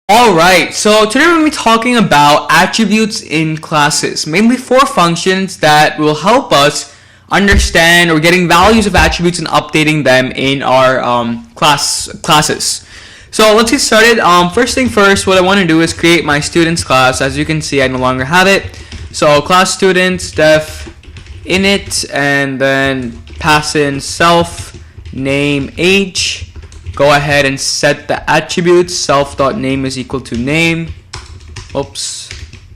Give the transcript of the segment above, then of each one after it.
Alright, so today we're going to be talking about attributes in classes, mainly four functions that will help us understand or getting values of attributes and updating them in our classes. So let's get started. First thing first, what I want to do is create my students class. As you can see, I no longer have it. So class students def init, and then pass in self name age. Go ahead and set the attributes. Self.name is equal to name.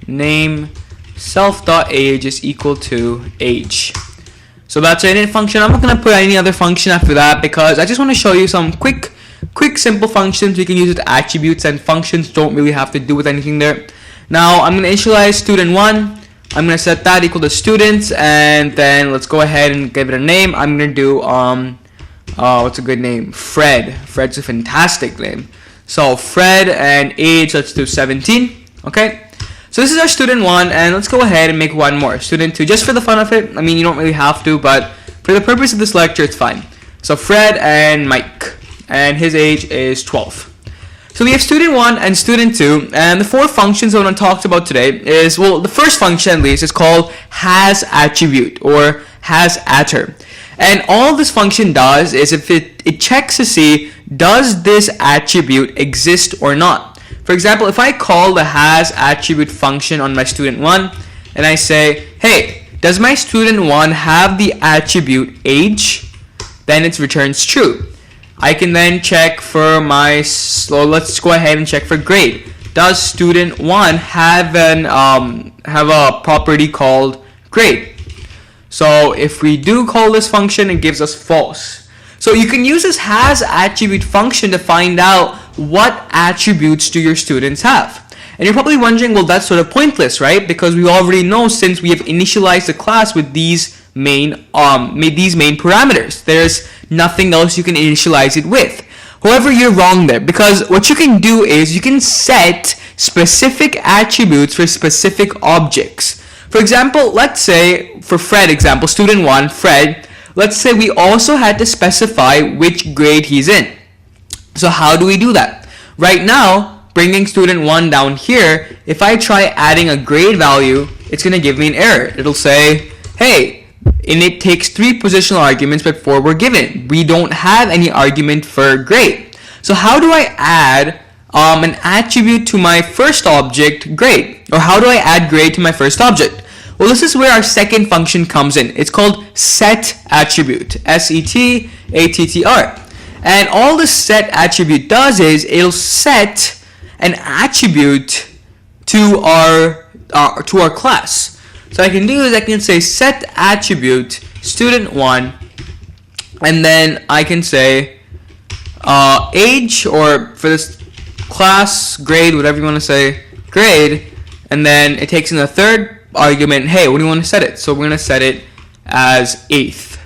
Name. Self.age is equal to age. So that's an init function. I'm not going to put any other function after that because I just want to show you some quick simple functions we can use with attributes, and functions don't really have to do with anything there. Now I'm going to initialize student1. I'm going to set that equal to students, and then let's go ahead and give it a name. I'm going to do what's a good name? Fred. Fred's a fantastic name. So Fred, and age, let's do 17. Okay. So this is our student 1, and let's go ahead and make one more. Student 2, just for the fun of it. I mean, you don't really have to, but for the purpose of this lecture, it's fine. So Fred and Mike, and his age is 12. So we have student 1 and student 2, and the four functions I want to talk about today is, well, the first function at least is called has attribute or has attr. And all this function does is if it checks to see does this attribute exist or not. For example, if I call the has attribute function on my student 1 and I say, hey, does my student 1 have the attribute age? Then it returns true. I can then check for let's go ahead and check for grade. Does student 1 have a property called grade? So if we do call this function, it gives us false. So you can use this has attribute function to find out what attributes do your students have. And you're probably wondering, well, that's sort of pointless, right? Because we already know, since we have initialized the class with these main parameters, there's nothing else you can initialize it with. However, you're wrong there, because what you can do is you can set specific attributes for specific objects. For example, let's say for Fred example, student 1, Fred, let's say we also had to specify which grade he's in. So how do we do that? Right now, bringing student 1 down here, if I try adding a grade value, it's going to give me an error. It'll say, hey, init takes 3 positional arguments but 4 were given. We don't have any argument for grade. So how do I add an attribute to my first object, grade? Or how do I add grade to my first object? Well, this is where our second function comes in. It's called set attribute, SET-ATTR. And all the set attribute does is it'll set an attribute to our class. So I can do is I can say set attribute student 1, and then I can say age, or for this class, grade, whatever you want to say, grade, and then it takes in the third argument, hey, what do you want to set it? So we're going to set it as 8th.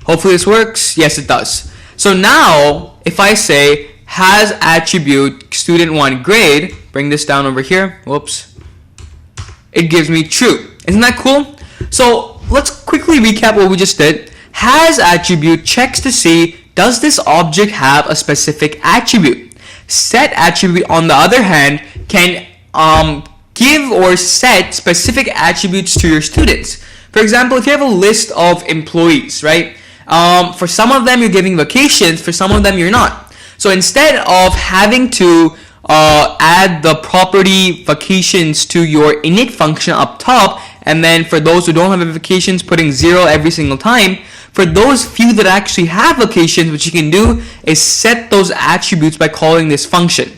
Hopefully this works. Yes, it does. So now if I say has attribute student 1 grade, bring this down over here, whoops, it gives me true. Isn't that cool? So let's quickly recap what we just did. Has attribute checks to see does this object have a specific attribute. Set attribute, on the other hand, can give or set specific attributes to your students. For example, if you have a list of employees, right? For some of them you're giving vacations, for some of them you're not. So instead of having to add the property vacations to your init function up top, and then for those who don't have vacations putting 0 every single time, for those few that actually have vacations, what you can do is set those attributes by calling this function.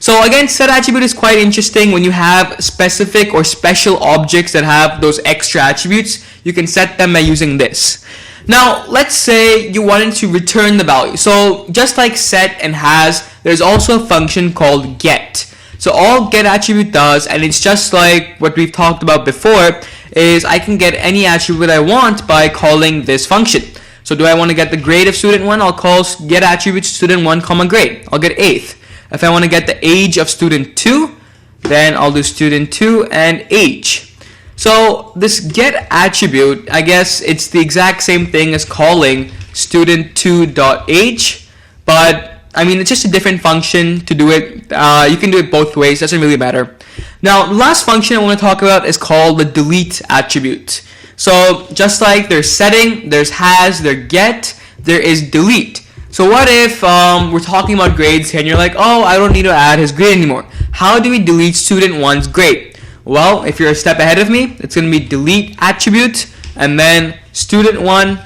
So again, set attribute is quite interesting. When you have specific or special objects that have those extra attributes, you can set them by using this. Now, let's say you wanted to return the value. So just like set and has, there's also a function called get. So all get attribute does, and it's just like what we've talked about before, is I can get any attribute I want by calling this function. So do I want to get the grade of student 1? I'll call get attribute student 1 comma grade. I'll get 8th. If I want to get the age of student 2, then I'll do student 2 and age. So this get attribute, I guess it's the exact same thing as calling student2.age, but I mean, it's just a different function to do it. You can do it both ways, doesn't really matter. Now, the last function I want to talk about is called the delete attribute. So just like there's setting, there's has, there's get, there is delete. So what if we're talking about grades here and you're like, oh, I don't need to add his grade anymore. How do we delete student 1's grade? Well, if you're a step ahead of me, it's going to be delete attribute and then student 1,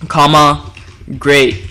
comma, grade.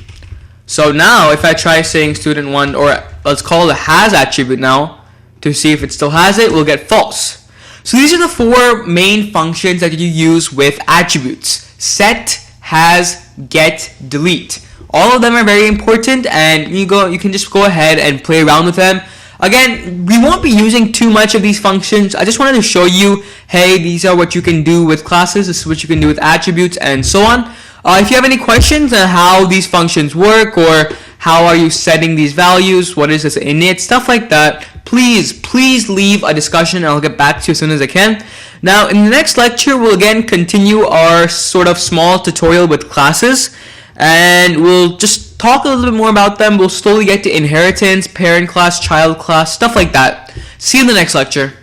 So now if I try saying student 1, or let's call the has attribute now to see if it still has it, we'll get false. So these are the 4 main functions that you use with attributes: set, has, get, delete. All of them are very important, and you can just go ahead and play around with them. Again, we won't be using too much of these functions. I just wanted to show you, hey, these are what you can do with classes, this is what you can do with attributes, and so on. If you have any questions on how these functions work, or how are you setting these values, what is this init, stuff like that, please leave a discussion and I'll get back to you as soon as I can. Now, in the next lecture, we'll again continue our sort of small tutorial with classes, and we'll just talk a little bit more about them. We'll slowly get to inheritance, parent class, child class, stuff like that. See you in the next lecture.